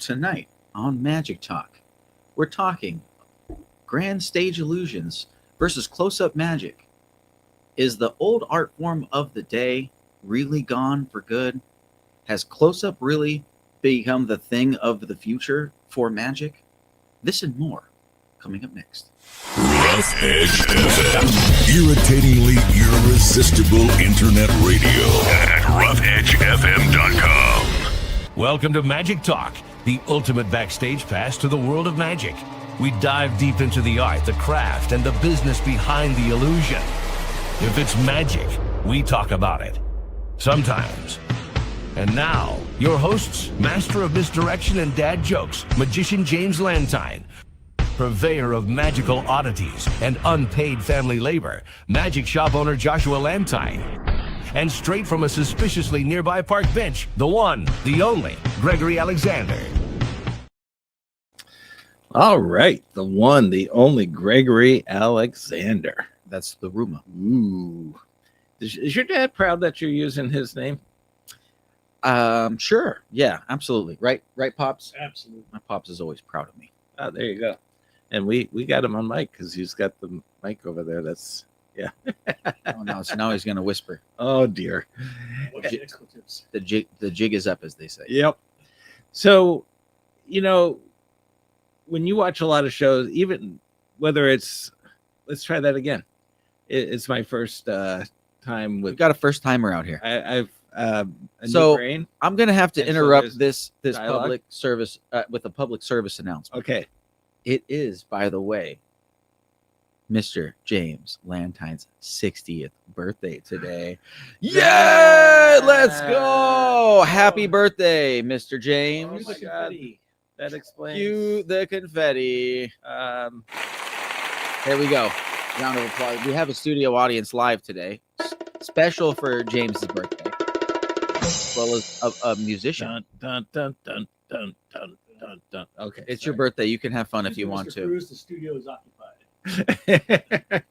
Tonight on Magic Talk, we're talking grand stage illusions versus close up magic. Is the old art form of the day really gone for good? Has close up really become the thing of the future for magic? This and more coming up next. Rough Edge FM. Irritatingly irresistible internet radio at roughedgefm.com. Welcome to Magic Talk, the ultimate backstage pass to the world of magic. We dive deep into the art, the craft, and the business behind the illusion. If it's magic, we talk about it. Sometimes. And now, your hosts, master of misdirection and dad jokes, magician James Lantine, purveyor of magical oddities and unpaid family labor, magic shop owner Joshua Lantine, and straight from a suspiciously nearby park bench, the one, the only, Gregory Alexander. All right, the one, the only Gregory Alexander. That's the rumor. Ooh. Is your dad proud that you're using his name? Sure. Yeah, absolutely. Right, Pops? Absolutely. My Pops is always proud of me. Oh, there you go. And we got him on mic because he's got the mic over there. That's, yeah. Oh, no, so now he's going to whisper. Oh, dear. What's the expletives? The jig is up, as they say. Yep. So, when you watch a lot of shows, even whether it's, let's try that again. It's my first time We've with, got a first timer out here. I've, a So, new brain. I'm going to have to And so interrupt there's this dialogue? public service with a public service announcement. Okay. It is, by the way, Mr. James Lantine's 60th birthday today. Yeah, let's go. Happy birthday, Mr. James. Oh my God. That explains. Cue the confetti. There we go. Round of applause. We have a studio audience live today, special for James's birthday, as well as a musician. Dun, dun, dun, dun, dun, dun, dun. Okay. It's your birthday. You can have fun if you want Mr. to. Cruz, the studio is occupied. birthday.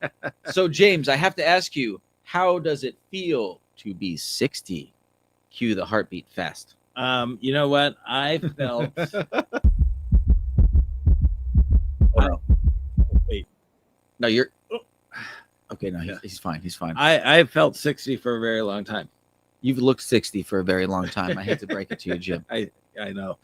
So, James, I have to ask you, how does it feel to be 60? Cue the heartbeat fast. You know what? I felt. Wait. No, you're. Okay, no, he's fine. He's fine. I felt 60 for a very long time. You've looked 60 for a very long time. I hate to break it to you, Jim. I know.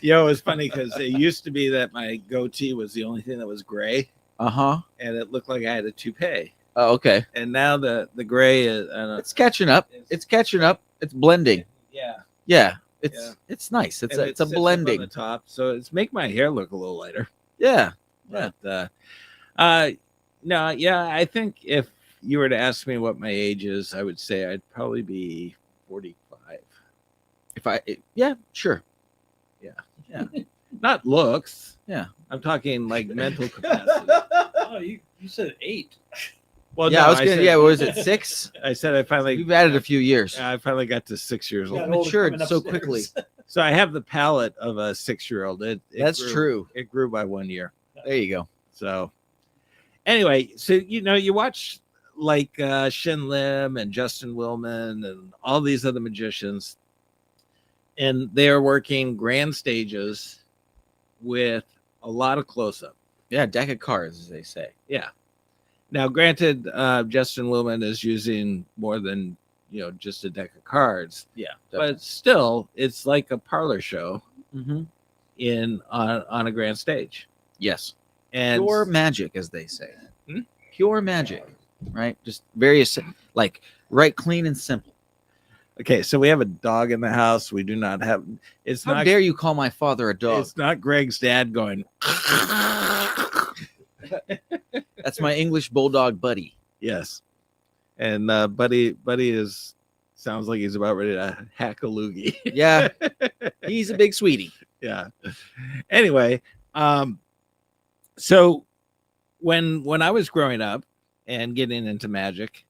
It was funny because it used to be that my goatee was the only thing that was gray, Uh-huh. and it looked like I had a toupee. Oh, okay. And now the gray is. I don't know, It's catching up. It's catching up. It's blending. yeah. Yeah. Yeah. It's nice. It's And a, it's a sits up on blending. the top, so it's make my hair look a little lighter. Yeah. But no, yeah, I think if you were to ask me what my age is, I would say I'd probably be 45. Yeah, sure. Not looks. Yeah. I'm talking like mental capacity. Oh, you said 8. Well, Yeah, no, I was gonna. said, Yeah, what was it? 6? I said I finally. We've added a few years. I finally got to 6 years Got old. older matured coming so upstairs. quickly. So I have the palate of a 6-year-old. That's true. It grew by 1 year. There you go. So anyway, so you watch like Shin Lim and Justin Willman and all these other magicians, and they are working grand stages with a lot of close-up. Yeah, deck of cards, as they say. Yeah. Now, granted, Justin Willman is using more than just a deck of cards, Yeah, but still, it's like a parlor show mm-hmm. on a grand stage. Yes, And pure magic, as they say. Hmm? Pure magic, right? Just very like right, clean and simple. okay, so we have a dog in the house. We do not have. It's How not. dare you call my father a dog? It's not Greg's dad going. That's my English bulldog buddy. Yes, and Buddy sounds like he's about ready to hack a loogie. Yeah, he's a big sweetie. Yeah. Anyway, so when I was growing up and getting into magic,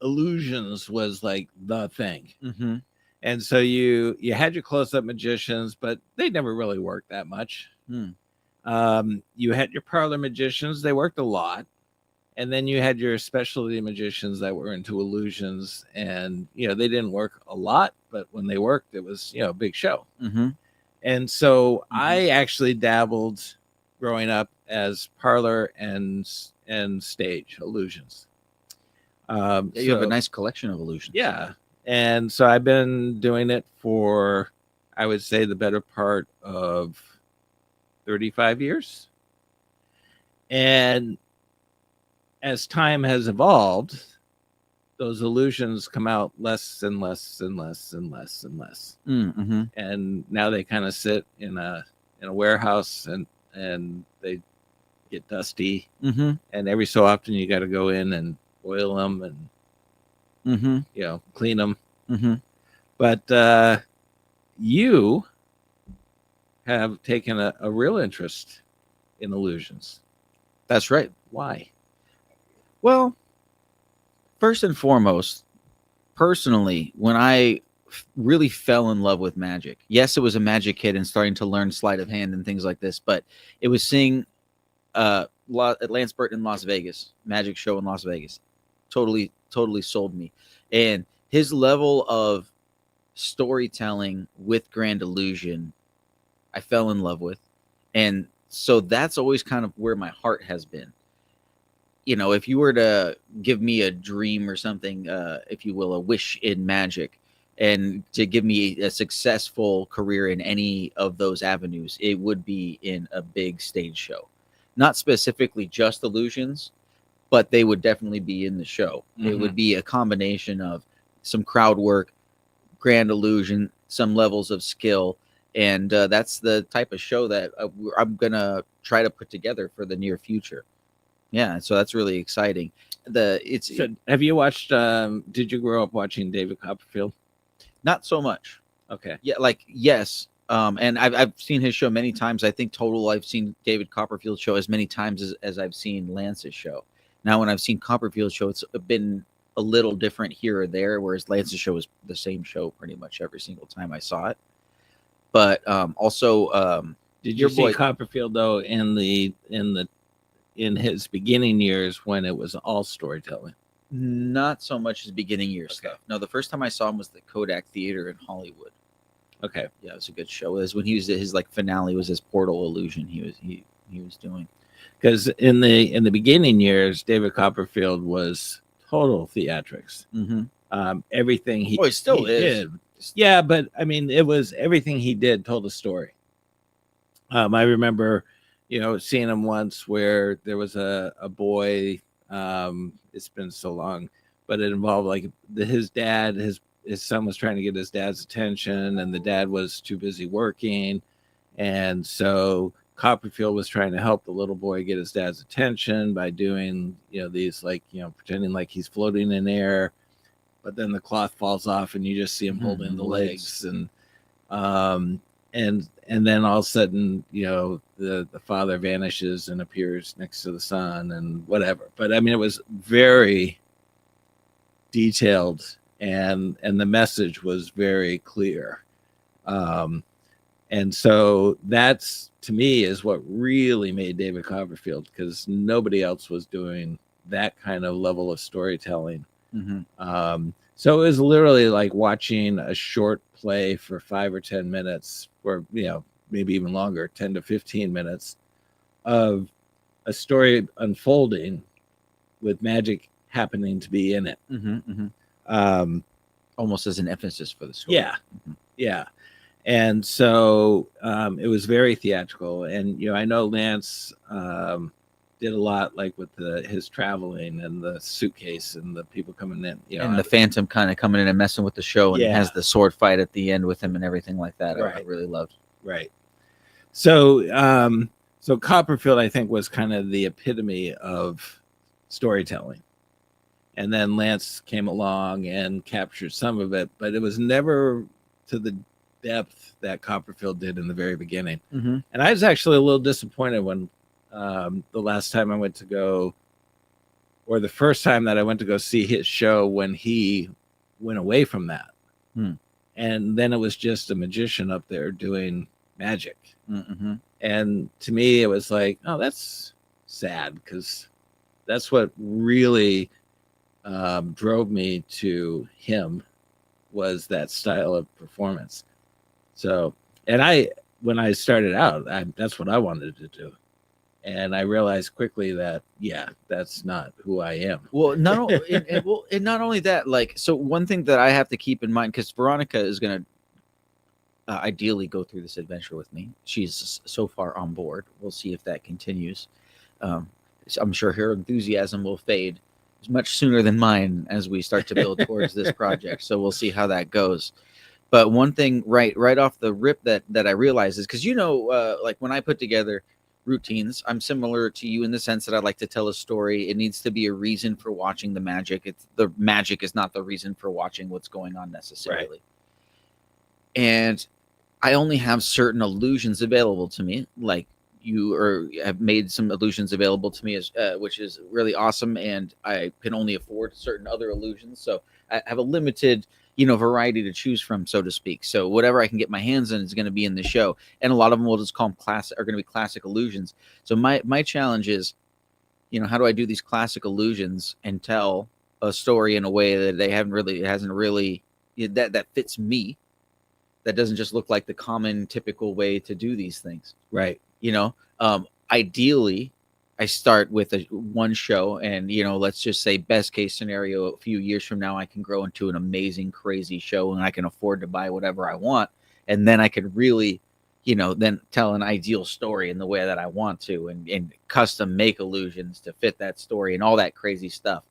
illusions was like the thing. Mm-hmm. And so you had your close-up magicians, but they never really worked that much. Hmm. You had your parlor magicians; they worked a lot, and then you had your specialty magicians that were into illusions, and they didn't work a lot, but when they worked, it was a big show. Mm-hmm. And so I actually dabbled growing up as parlor and stage illusions. You have a So- nice collection of illusions. yeah. And so I've been doing it for, I would say, the better part of 35 years. And as time has evolved, those illusions come out less and less and less and less and less. Mm-hmm. And now they kind of sit in a warehouse and they get dusty. Mm-hmm. And every so often you got to go in and oil them and Mm-hmm. clean them. Mm-hmm. But you have taken a real interest in illusions. That's right. Why? Well, first and foremost, personally, when I really fell in love with magic, yes, it was a magic kid and starting to learn sleight of hand and things like this, but it was seeing Lance Burton in Las Vegas, magic show in Las Vegas. Totally sold me. And his level of storytelling with Grand Illusion, I fell in love with. And so that's always kind of where my heart has been. You know, if you were to give me a dream or something, if you will, a wish in magic, and to give me a successful career in any of those avenues, it would be in a big stage show. Not specifically just illusions, but they would definitely be in the show. It Mhm. would be a combination of some crowd work, Grand Illusion, some levels of skill, and that's the type of show that I'm gonna try to put together for the near future. Yeah, so that's really exciting. So have you watched? Did you grow up watching David Copperfield? Not so much. Okay. Yeah, like yes. And I've seen his show many times. I think total I've seen David Copperfield's show as many times as I've seen Lance's show. Now, when I've seen Copperfield's show, it's been a little different here or there, whereas Lance's show was the same show pretty much every single time I saw it. But also, Did your you see boy- Copperfield though in his beginning years when it was all storytelling? not so much his beginning year Okay. stuff. No, the first time I saw him was the Kodak Theater in Hollywood. Okay. Yeah, it was a good show. It was when he was his like finale was his portal illusion he was doing. Because in the beginning years, David Copperfield was total theatrics. Mm-hmm. Everything he, Oh, he still he is. did. Yeah, but I mean, it was everything he did told a story. I remember, seeing him once where there was a boy. It's been so long, but it involved like his dad. His son was trying to get his dad's attention, and the dad was too busy working, and so Copperfield was trying to help the little boy get his dad's attention by doing, these pretending like he's floating in air, but then the cloth falls off and you just see him holding the legs and then all of a sudden, the father vanishes and appears next to the son and whatever. But I mean, it was very detailed and the message was very clear. And so that's, to me, is what really made David Copperfield, because nobody else was doing that kind of level of storytelling. Mm-hmm. So it was literally like watching a short play for 5 or 10 minutes, or maybe even longer, 10 to 15 minutes of a story unfolding with magic happening to be in it. Mm-hmm. Mm-hmm. Almost as an emphasis for the story. Yeah. Yeah. And so it was very theatrical. And, I know Lance did a lot like with his traveling and the suitcase and the people coming in, And the Phantom kind of coming in and messing with the show and Yeah. has the sword fight at the end with him and everything like that. I Right. really loved. Right. So, so Copperfield, I think, was kind of the epitome of storytelling. And then Lance came along and captured some of it, but it was never to the depth that Copperfield did in the very beginning. Mm-hmm. And I was actually a little disappointed when the last time I went to go, or the first time that I went to go see his show, when he went away from that. And then it was just a magician up there doing magic. Mm-hmm. And to me, it was like, oh, that's sad, because that's what really drove me to him, was that style of performance. So, and when I started out, that's what I wanted to do. And I realized quickly that, yeah, that's not who I am. Well, and not only that, like, so one thing that I have to keep in mind, because Veronica is going to ideally go through this adventure with me. She's so far on board. We'll see if that continues. So I'm sure her enthusiasm will fade much sooner than mine as we start to build towards this project. So we'll see how that goes. But one thing right off the rip that I realize is, because like when I put together routines, I'm similar to you in the sense that I like to tell a story. It needs to be a reason for watching the magic. The magic is not the reason for watching what's going on necessarily. Right. And I only have certain illusions available to me, like you have made some illusions available to me, which is really awesome. And I can only afford certain other illusions. So I have a limited, variety to choose from, so to speak. So whatever I can get my hands on is going to be in the show. And a lot of them we'll just call them are going to be classic illusions. So my challenge is, how do I do these classic illusions and tell a story in a way that that fits me, that doesn't just look like the common typical way to do these things. Right. Ideally I start with one show, and let's just say best case scenario, a few years from now I can grow into an amazing, crazy show, and I can afford to buy whatever I want, and then I could really, then tell an ideal story in the way that I want to, and custom make illusions to fit that story and all that crazy stuff.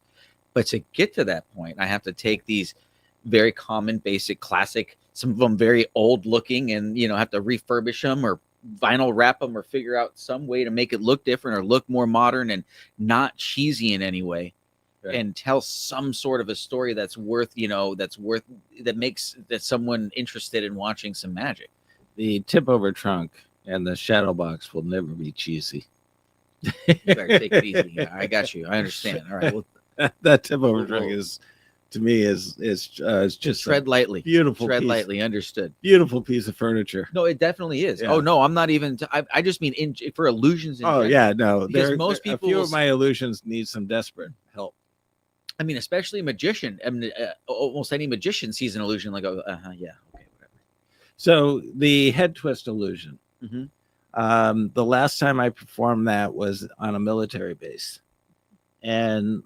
But to get to that point, I have to take these very common, basic, classic, some of them very old looking, and have to refurbish them or vinyl wrap them or figure out some way to make it look different or look more modern and not cheesy in any way. Right. And tell some sort of a story that's that makes someone interested in watching some magic. The tip over trunk and the shadow box will never be cheesy. You better take it easy. Yeah, I got you. I understand. All right. Well, that tip over trunk is, to me, is just tread lightly. Beautiful. Tread lightly. Understood. Beautiful piece of furniture. No, it definitely is. Yeah. Oh no, I'm not even. I just mean for illusions. In general. Yeah, no. Because most people, a few of my illusions need some desperate help. I mean, especially a magician. I mean, almost any magician sees an illusion like, yeah, okay, whatever. So the head twist illusion. Mm-hmm. The last time I performed that was on a military base, and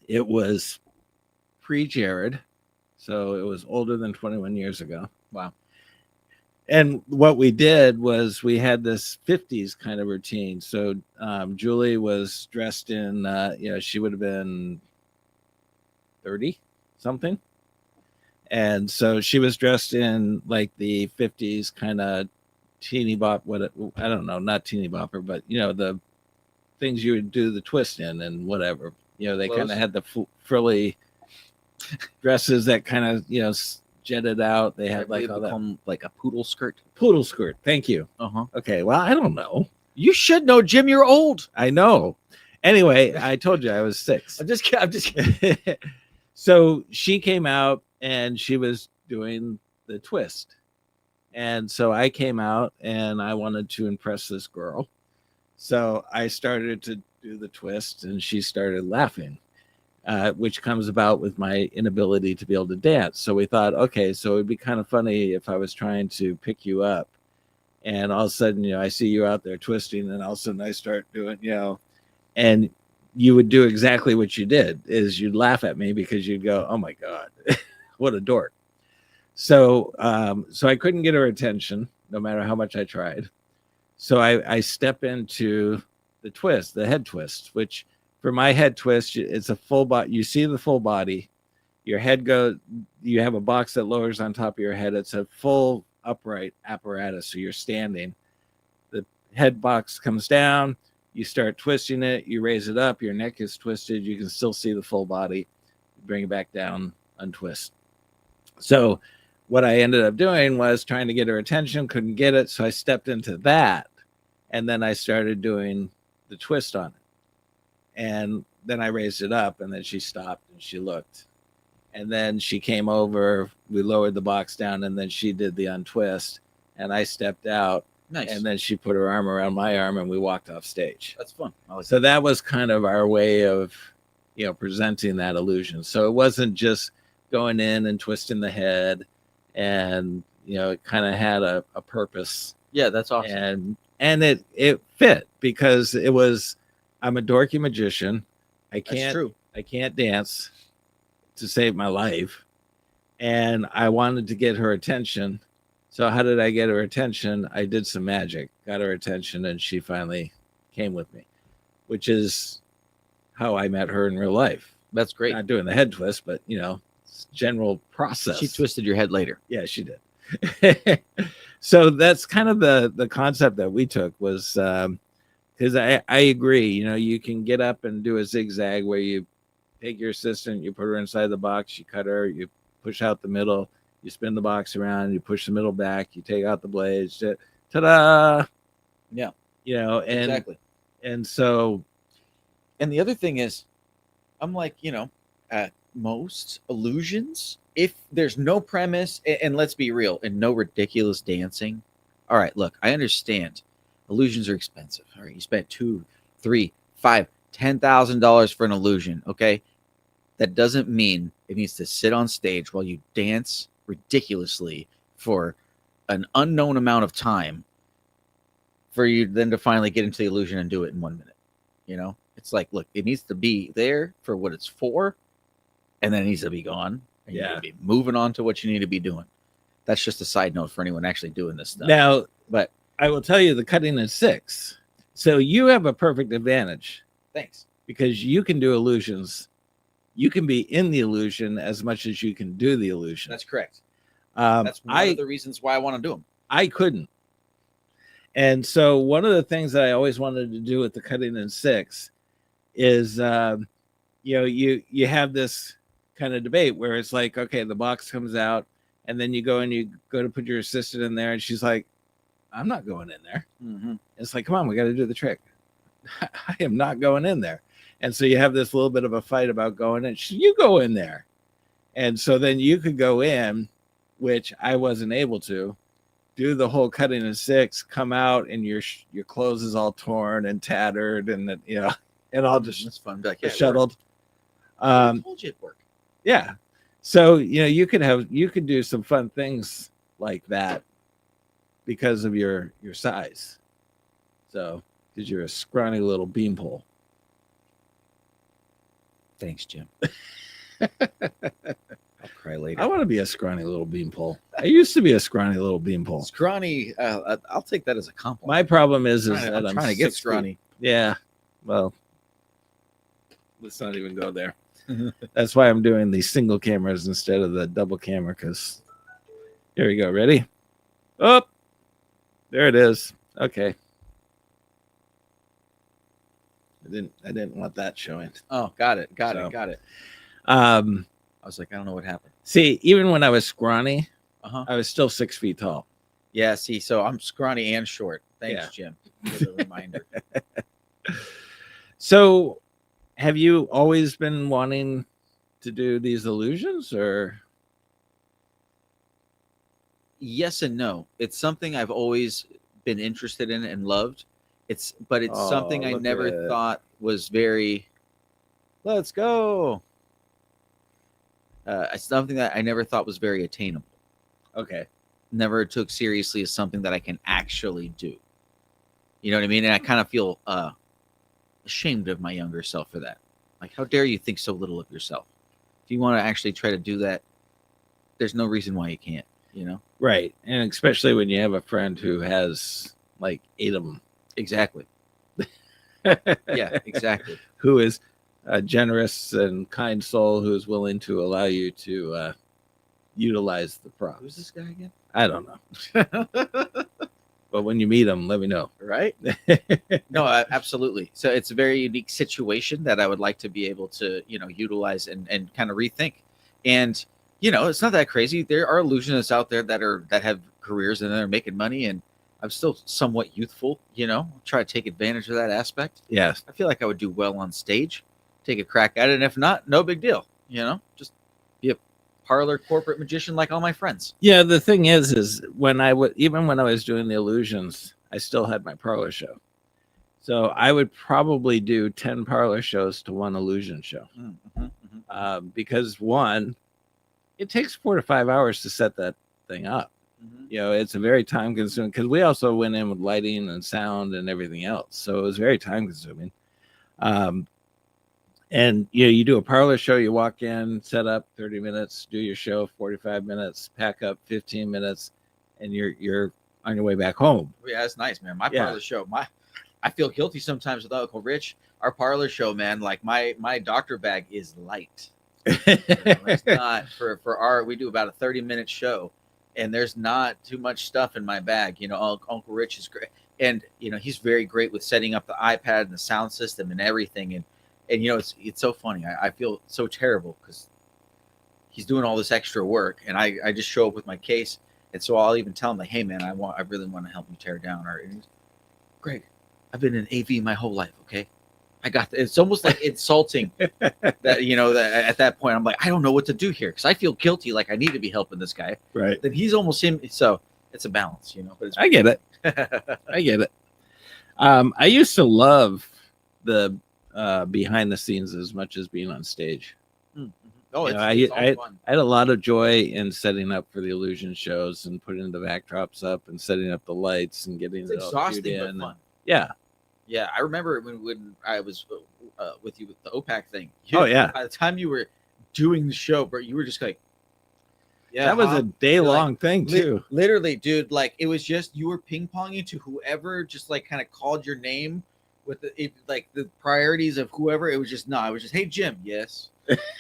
it was pre-Jared, so it was older than 21 years ago. Wow. And what we did was we had this 50s kind of routine. So Julie was dressed in, she would have been 30 something. And so she was dressed in like the 50s kind of teeny bop, I don't know, not teeny bopper, but, the things you would do the twist in and whatever. They kind of had the frilly dresses that kind of, jetted out. They had like all that, like a poodle skirt. Poodle skirt. Thank you. Uh-huh. Okay. Well, I don't know. You should know, Jim. You're old. I know. Anyway, I told you I was 6. I'm just kidding. So she came out and she was doing the twist. And so I came out and I wanted to impress this girl. So I started to do the twist and she started laughing, which comes about with my inability to be able to dance. So we thought, okay, so it'd be kind of funny if I was trying to pick you up and all of a sudden, I see you out there twisting and all of a sudden I start doing, and you would do exactly what you did, is you'd laugh at me because you'd go, oh my God, what a dork. So I couldn't get her attention no matter how much I tried. So I step into the twist, the head twist, which for my head twist, it's a full body. You see the full body, your head goes, you have a box that lowers on top of your head. It's a full upright apparatus. So you're standing, the head box comes down, you start twisting it, you raise it up, your neck is twisted. You can still see the full body, bring it back down, untwist. So what I ended up doing was trying to get her attention, couldn't get it. So I stepped into that. And then I started doing the twist on it. And then I raised it up and then she stopped and she looked. And then she came over, we lowered the box down and then she did the untwist and I stepped out. Nice. And then she put her arm around my arm and we walked off stage. That's fun. So that was kind of our way of, presenting that illusion. So it wasn't just going in and twisting the head and, it kind of had a purpose, Yeah, that's awesome. and it fit because I'm a dorky magician. I That's can't true. I can't dance to save my life, and I wanted to get her attention. So how did I get her attention? I did some magic, got her attention, and she finally came with me, which is how I met her in real life. That's great. Not doing the head twist, but it's general process. She twisted your head later. Yeah, she did. So that's kind of the concept that we took was because I agree. You can get up and do a zigzag where you take your assistant, you put her inside the box, you cut her, you push out the middle, you spin the box around, you push the middle back, you take out the blades, ta-da! Yeah. And Exactly. and so And the other thing is, I'm like, at most illusions, if there's no premise, and let's be real, and no ridiculous dancing. All right, look, I understand illusions are expensive. All right, you spent $2, $3, $5, $10,000 for an illusion. Okay, that doesn't mean it needs to sit on stage while you dance ridiculously for an unknown amount of time for you then to finally get into the illusion and do it in 1 minute. It's like, look, it needs to be there for what it's for, and then it needs to be gone. And you need to be moving on to what you need to be doing. That's just a side note for anyone actually doing this stuff. now But I will tell you the cutting is 6. So you have a perfect advantage thanks. because you can do illusions. You can be in the illusion as much as you can do the illusion. That's correct. Um, That's one of the reasons why I want to do them. I couldn't. And so one of the things that I always wanted to do with the cutting in 6 is, you have this kind of debate where it's like, okay, the box comes out and then you go to put your assistant in there and she's like, I'm not going in there. Mm-hmm. It's like, come on, we got to do the trick. I am not going in there. And so you have this little bit of a fight about going in. You go in there. And so then you could go in, which I wasn't able to, do the whole cutting in 6, come out and your clothes is all torn and tattered and and all just That's fun. Be like, yeah, it disheveled. worked. I told you it worked. Yeah. So, you could do some fun things like that because of your size. So, because you're a scrawny little beanpole. Thanks, Jim. I'll cry later. I want to be a scrawny little beanpole. I used to be a scrawny little beanpole. Scrawny. I'll take that as a compliment. My problem is I'm that I'm trying to get 6 feet. scrawny. Yeah. Well, let's not even go there. That's why I'm doing these single cameras instead of the double camera. Because here we go. Ready? Oh, there it is. Okay. I didn't want that showing. Oh, got it. So- Got it. I I was like, I don't know what happened. see. Even when I was scrawny, Uh-huh. I was still 6 feet tall. Yeah, see, so I'm scrawny and short. Thanks, Yeah. Jim, for the reminder. So, have you always been wanting to do these illusions, or? Yes and no. It's something I've always been interested in and loved. But it's something I look never at it. thought was very. Let's go. It's something that I never thought was very attainable. Okay. Never took seriously as something that I can actually do. You know what I mean? And I kind of feel ashamed of my younger self for that. Like, how dare you think so little of yourself? If you want to actually try to do that, there's no reason why you can't. Right, and especially when you have a friend who has like 8 of them. Exactly. Yeah, exactly. Who is a generous and kind soul who is willing to allow you to utilize the props. Who's this guy again? I don't know, but when you meet him, let me know. Right? No, absolutely. So it's a very unique situation that I would like to be able to, utilize and kind of rethink. And, it's not that crazy. There are illusionists out there that have careers and they're making money, and I'm still somewhat youthful, try to take advantage of that aspect. Yes. I feel like I would do well on stage, take a crack at it. And if not, no big deal, just be a parlor corporate magician like all my friends. Yeah. The thing is when even when I was doing the illusions, I still had my parlor show. So I would probably do 10 parlor shows to one illusion show. Because one, it takes 4 to 5 hours to set that thing up. Mhm. You know, it's a very time consuming because we also went in with lighting and sound and everything else. So it was very time consuming. And you know, you do a parlor show, you walk in, set up 30 minutes, do your show 45 minutes, pack up 15 minutes, and you're on your way back home. Yeah, that's nice, man. My Yeah. parlor show, I feel guilty sometimes with Uncle Rich. Our parlor show, man, like my doctor bag is light. It's not for our. We do about a 30-minute show, and there's not too much stuff in my bag. You know, Uncle Rich is great, and you know he's very great with setting up the iPad and the sound system and everything. And you know it's so funny. I feel so terrible because he's doing all this extra work, and I just show up with my case, and so I'll even tell him like, hey man, I really want to help you tear down. Or Greg, I've been in AV my whole life. Okay, I got. It's almost like insulting that you know that at that point I'm like I don't know what to do here because I feel guilty like I need to be helping this guy. Right. Then he's almost him. So it's a balance, you know. But it's I get it. I get it. I used to love the behind the scenes as much as being on stage. oh, You know, it's all fun. I had a lot of joy in setting up for the illusion shows and putting the backdrops up and setting up the lights and getting It's it all exhausting cued but in. fun. Yeah. Yeah, I remember when I was with you with the OPAC thing. Oh, yeah. By the time you were doing the show, bro, you were just like, yeah, That was huh? a day long thing too. Literally, dude. Like it was just you were ping ponging to whoever just like kind of called your name with like the priorities of whoever. It was just no. It was just hey Jim, yes.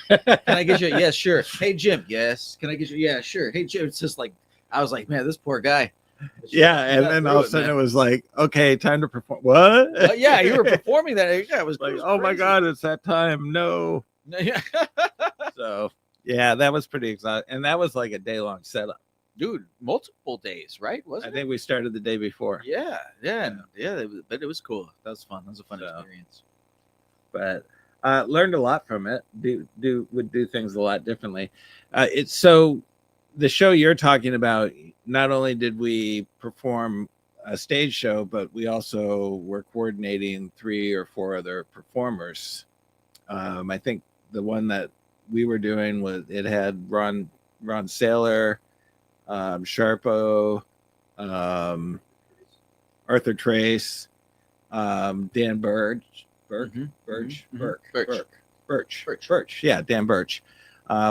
Can I get you? Yes, sure. Hey Jim, yes. Can I get you? Yeah, sure. Hey Jim. It's just like I was like, man, this poor guy. Yeah, and then all of a sudden it was like, okay, time to perform. What? Yeah, you were performing that. Yeah, it was like, it was oh my crazy. god, it's that time. No. Yeah. So yeah, that was pretty exciting, and that was like a day long setup. Dude, multiple days, right? I Wasn't it? think we started the day before. Yeah, but it was cool. That was fun. That was a fun So. experience. But learned a lot from it. Would do things a lot differently. It's so the show you're talking about. Not only did we perform a stage show, but we also were coordinating 3 or 4 other performers. I think the one that we were doing it had Ron Saylor, Sharpo, Arthur Trace, Dan Birch. Mhm, Birch. mhm, Birch. Birch. Birch. Yeah, Dan Birch,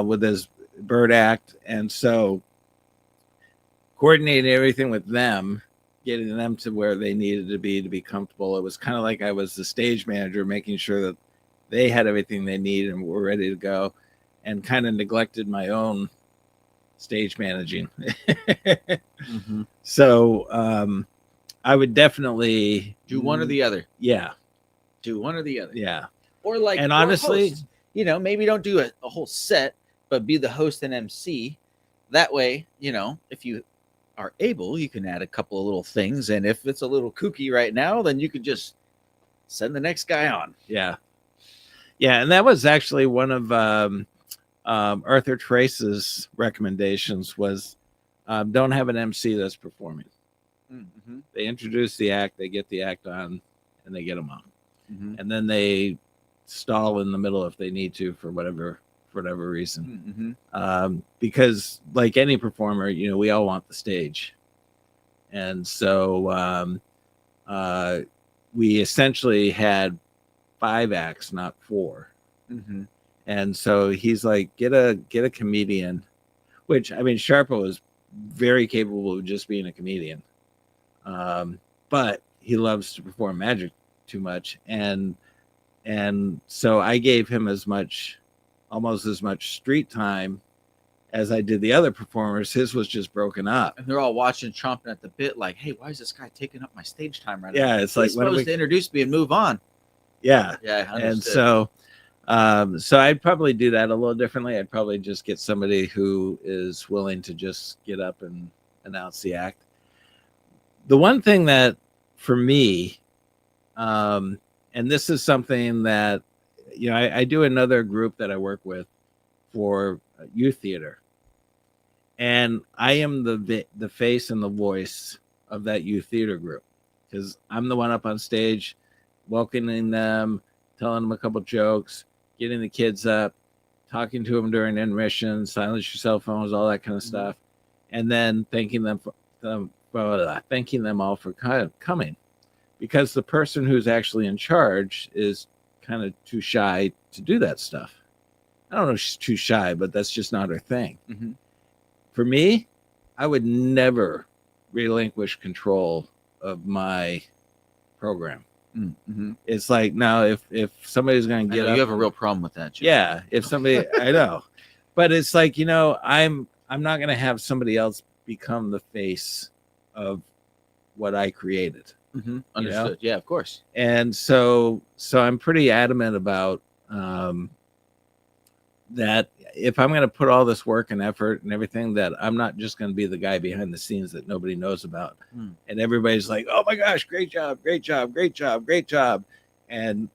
with his Bird Act, and so coordinating everything with them, getting them to where they needed to be comfortable. It was kind of like I was the stage manager, making sure that they had everything they needed and were ready to go, and kind of neglected my own stage managing. Mm-hmm. So I would definitely Do one or the other. yeah, Do one or the other. yeah. Or like, And or honestly- host. You know, maybe don't do a whole set, but be the host and MC. That way, you know, if you are able, you can add a couple of little things, and if it's a little kooky right now, then you could just send the next guy on. Yeah. Yeah. And that was actually one of Arthur Trace's recommendations was don't have an MC that's performing. Mm-hmm. They introduce the act, they get the act on, and they get them on. Mm-hmm. And then they stall in the middle if they need to for whatever reason. Mm-hmm. Because like any performer, you know, we all want the stage. And so we essentially had 5 acts, not 4. Mm-hmm. And so he's like, get a comedian, which I mean, Sharpo is very capable of just being a comedian. But he loves to perform magic too much. And so I gave him almost as much street time as I did the other performers. His was just broken up. And they're all watching, chomping at the bit, like, "Hey, why is this guy taking up my stage time right now?" Yeah, it's like He's when supposed to introduce me and move on. yeah. Yeah, I And understood. so I'd probably do that a little differently. I'd probably just get somebody who is willing to just get up and announce the act. The one thing that for me, and this is something that, you know, I do another group that I work with for youth theater, and I am the face and the voice of that youth theater group, because I'm the one up on stage welcoming them, telling them a couple jokes, getting the kids up, talking to them during intermission, silence your cell phones, all that kind of stuff. and then thanking them all for coming, because the person who's actually in charge is kind of too shy to do that stuff. I don't know if she's too shy, but that's just not her thing. Mm-hmm. For me, I would never relinquish control of my program. Mm-hmm. It's like, now if somebody's going to get up, you have a real problem with that, Jim. yeah, if somebody, I know, but it's like, I'm not going to have somebody else become the face of what I created. Mm-hmm. Understood. Yeah, of course. And so I'm pretty adamant about that if I'm going to put all this work and effort and everything, that I'm not just going to be the guy behind the scenes that nobody knows about. And everybody's like, oh my gosh, great job, great job, great job, great job. And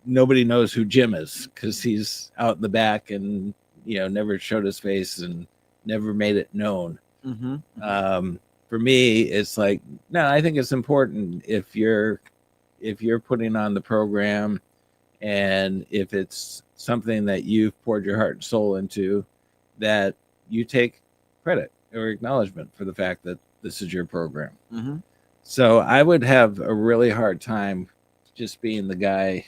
nobody knows who Jim is because he's out in the back and, never showed his face and never made it known. Mm-hmm. For me, it's like, no, I think it's important if you're putting on the program, and if it's something that you've poured your heart and soul into, that you take credit or acknowledgement for the fact that this is your program. Mm-hmm. So I would have a really hard time just being the guy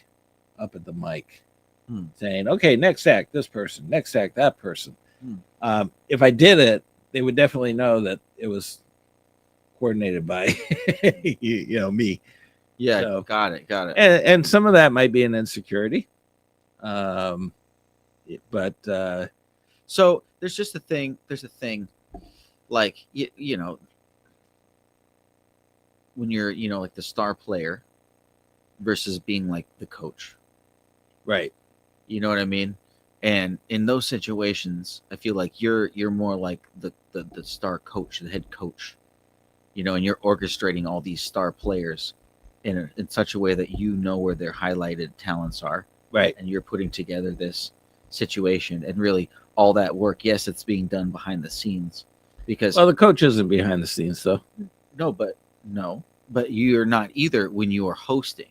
up at the mic saying, okay, next act, this person, next act, that person. If I did it, they would definitely know that it was coordinated by me. Yeah, So, got it. And some of that might be an insecurity. But So there's just a thing. Like when you're like the star player versus being like the coach. right. You know what I mean? And in those situations, I feel like you're more like the star coach, the head coach. And you're orchestrating all these star players in such a way that where their highlighted talents are. Right. And you're putting together this situation, and really all that work. Yes, it's being done behind the scenes because Well, the coach isn't behind the scenes, though. no, but you're not either when you are hosting.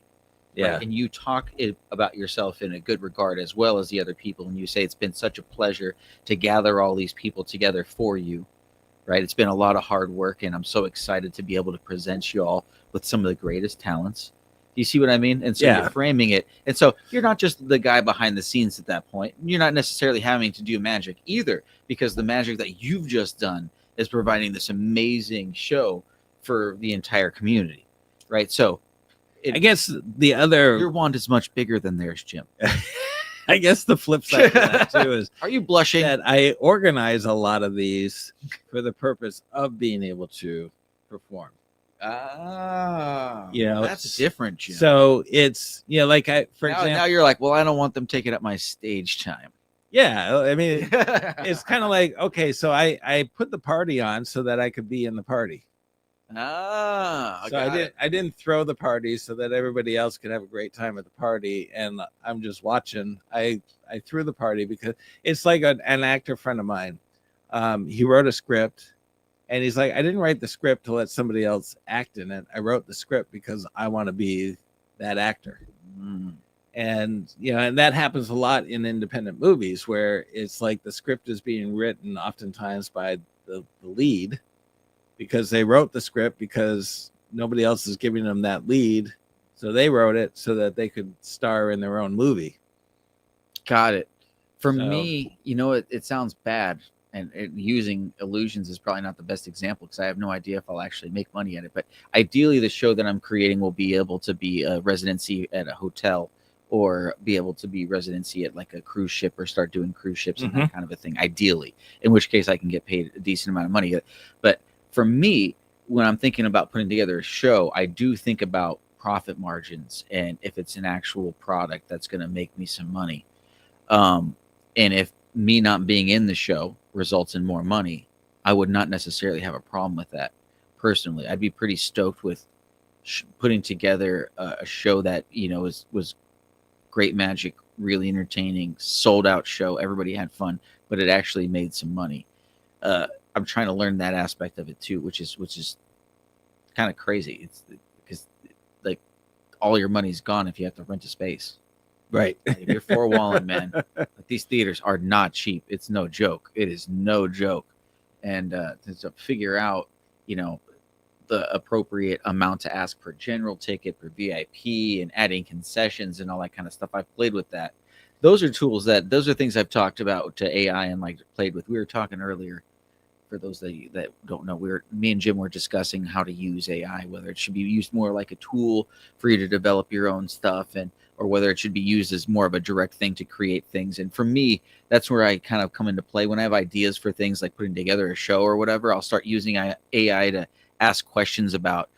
Yeah. Right? And you talk about yourself in a good regard as well as the other people. And you say, it's been such a pleasure to gather all these people together for you. Right. It's been a lot of hard work, and I'm so excited to be able to present you all with some of the greatest talents. Do you see what I mean? And so you're framing it. And so you're not just the guy behind the scenes at that point. You're not necessarily having to do magic either, because the magic that you've just done is providing this amazing show for the entire community. Right. So I guess the other, your wand is much bigger than theirs, Jim. I guess the flip side of that too is Are you blushing? that I organize a lot of these for the purpose of being able to perform. Ah, that's different, Jim. So it's, for now example, you're like, well, I don't want them taking up my stage time. yeah, I mean, it's kind of like, okay, so I put the party on so that I could be in the party. So I didn't throw the party so that everybody else could have a great time at the party, and I'm just watching. I threw the party because it's like an actor friend of mine. He wrote a script, and he's like, I didn't write the script to let somebody else act in it. I wrote the script because I want to be that actor. And and that happens a lot in independent movies, where it's like the script is being written oftentimes by the lead, because they wrote the script because nobody else is giving them that lead. So they wrote it so that they could star in their own movie. Got it. For me, it sounds bad, and using illusions is probably not the best example because I have no idea if I'll actually make money at it. But ideally, the show that I'm creating will be able to be a residency at a hotel, or be able to be residency at like a cruise ship, or start doing cruise ships and that kind of a thing. Ideally, in which case I can get paid a decent amount of money. But for me, when I'm thinking about putting together a show, I do think about profit margins, and if it's an actual product that's going to make me some money. And if me not being in the show results in more money, I would not necessarily have a problem with that. Personally, I'd be pretty stoked with putting together a show that was great magic, really entertaining, sold out show. Everybody had fun, but it actually made some money. I'm trying to learn that aspect of it too, which is kind of crazy. It's because like all your money's gone if you have to rent a space. Right. Like, if you're four-walling, man, like, these theaters are not cheap. It's no joke. It is no joke. and to figure out, the appropriate amount to ask per general ticket, per VIP, and adding concessions and all that kind of stuff. I've played with that. Those are things I've talked about to AI and like played with. We were talking earlier. For those that don't know, me and Jim were discussing how to use AI, whether it should be used more like a tool for you to develop your own stuff, or whether it should be used as more of a direct thing to create things. And for me, that's where I kind of come into play. When I have ideas for things like putting together a show or whatever, I'll start using AI to ask questions about,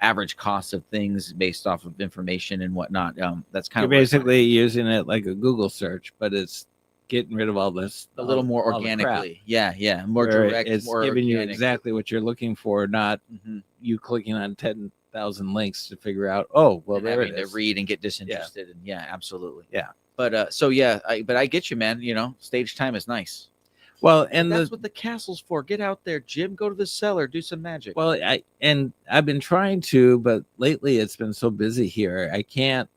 average costs of things based off of information and whatnot. That's kind You're of where I find basically using it like a Google search, but it's getting rid of all this a little more all the crap. organically. Yeah, more Where direct. It's more giving you organic. exactly what you're looking for, not Mhm. you clicking on 10,000 links to figure out. Oh, well, And there having it is. to read and get disinterested. And yeah, absolutely. Yeah. But but I get you, man. Stage time is nice. Well, and That's what the castle's for. Get out there, Jim. Go to the cellar, do some magic. well, I've been trying to, but lately it's been so busy here. I can't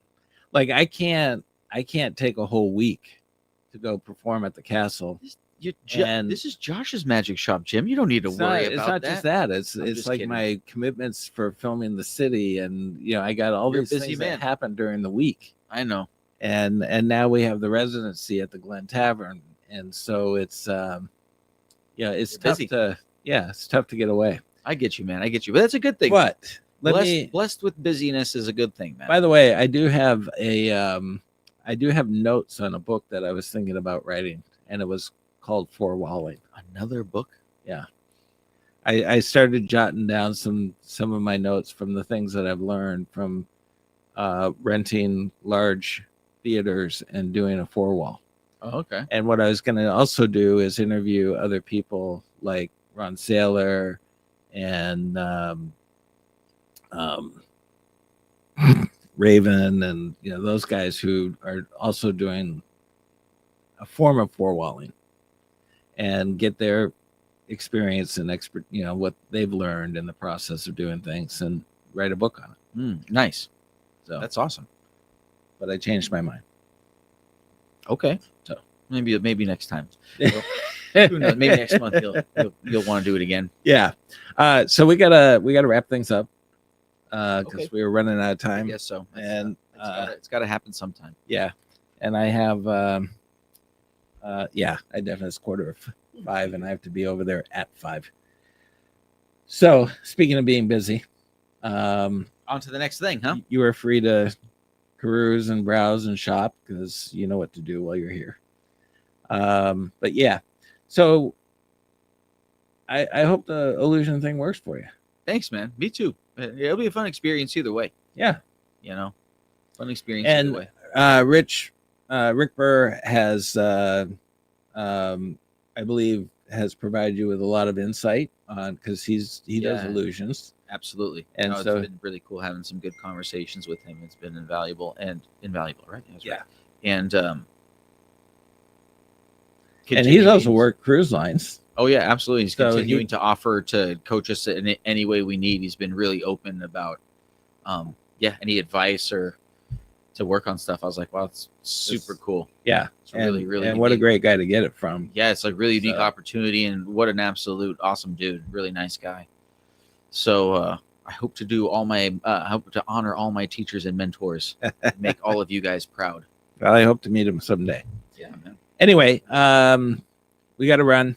take a whole week to go perform at the castle. and- this is Josh's magic shop, Jim. You don't need to It's worry not, about it's not that. just that. I'm It's just like kidding. my commitments for filming the city, and I got all You're a these busy things man. that happen during the week. I know. And now we have the residency at the Glen Tavern, and so it's it's You're tough busy. it's tough to get away. I get you, man. I get you. But that's a good thing. But Blessed with busyness is a good thing, man. by the way, I do have notes on a book that I was thinking about writing, and it was called For Walling. Another book. I started jotting down some of my notes from the things that I've learned from renting large theaters and doing a 4-wall. Oh, okay. And what I was going to also do is interview other people like Ron Saylor and Raven, and those guys who are also doing a form of 4-walling, and get their experience and what they've learned in the process of doing things, and write a book on it. Nice. So, That's awesome. but I changed my mind. Okay. So. Maybe next time. Who knows? Maybe next month you'll want to do it again. Yeah. So we gotta wrap things up because Okay. we were running out of I time. guess so. And It's got to happen sometime. yeah, and I have I definitely it's 4:45, and I have to be over there at 5. So speaking of being busy, On to the next thing, huh? you are free to peruse and browse and shop because you know what to do while you're here. But yeah, so I hope the illusion thing works for you. Thanks, man. Me too. It'll be a fun experience either way. Yeah. Fun experience And either way. Rick Burr has I believe has provided you with a lot of insight on, because he does Yeah. illusions. Absolutely. and It's so- been really cool having some good conversations with him. It's been invaluable, right? That's Yeah. right. And And he's continuing- also worked cruise lines. Oh yeah, absolutely. He's So continuing to offer to coach us in any way we need. He's been really open about, any advice or to work on stuff. I was like, wow, it's super cool. Yeah. It's really, really. and what a unique. great guy to get it from. Yeah, it's like really unique So- opportunity, and what an absolute awesome dude. Really nice guy. So I hope to do I hope to honor all my teachers and mentors, make all of you guys proud. Well, I hope to meet him someday. Yeah, man. Anyway, we got to run.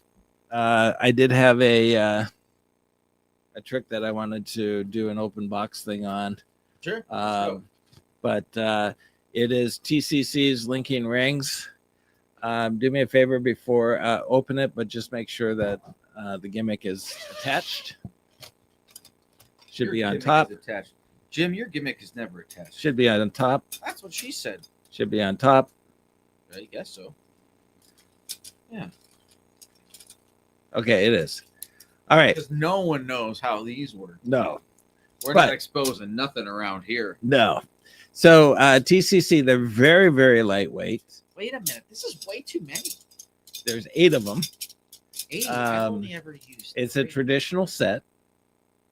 I did have a trick that I wanted to do an open box thing on. Sure. But it is TCC's Linking Rings. Do me a favor before open it, but just make sure that the gimmick is attached. Should be on top. Attached. Jim, your gimmick is never attached. Should be on top. That's what she said. Should be on top. I guess so. Okay, it is. All right. Because no one knows how these work. No. We're But- not exposing nothing around here. No. So TCC, they're very, very lightweight. Wait a minute. This is way too many. There's 8 of them. 80. I've Um, only ever used It's a 3. traditional set.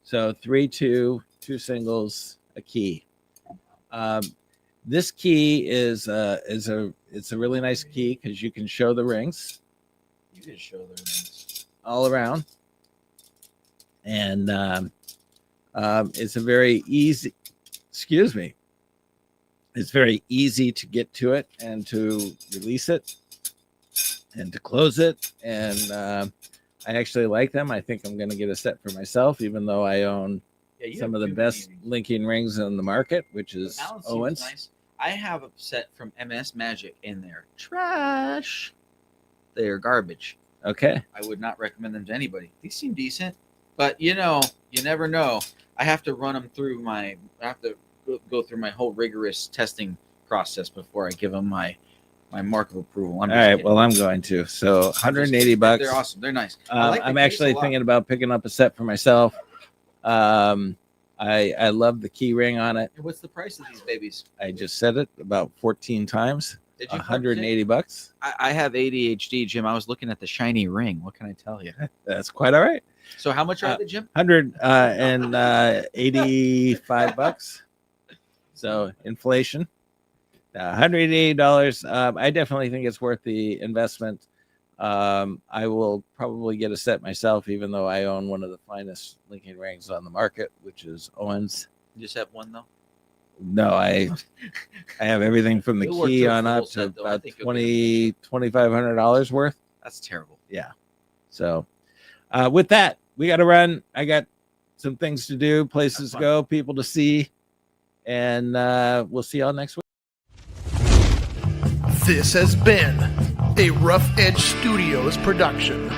So 3, 2, 2 singles, a key. This key is a really nice key because you can show the rings. You can show the rings. all around. And it's a very easy, it's very easy to get to it and to release it and to close it. And I actually like them. I think I'm going to get a set for myself, even though I own some of the best linking rings in the market, which is Owens. Nice. I have a set from MS Magic in there. Trash. They're garbage. Okay. I would not recommend them to anybody. These seem decent, but you never know. I have to run them through I have to go through my whole rigorous testing process before I give them my mark of approval. All right. Well, I'm going to. So $180. They're awesome. They're nice. I'm actually thinking about picking up a set for myself. I love the key ring on it. What's the price of these babies? I just said it about 14 times. Did you $180. I have ADHD, Jim. I was looking at the shiny ring. What can I tell you? That's quite all right. So how much are they, Jim? $185. So inflation. $180. I definitely think it's worth the investment. I will probably get a set myself, even though I own one of the finest linking rings on the market, which is Owens. You just have one though? No, I have everything from the You'll work key through a on full up to set, though. I about think you'll get $2,500 worth. That's terrible. Yeah. So with that, we got to run. I got some things to do, places to go, people to see, and we'll see y'all next week. This has been a Rough Edge Studios production.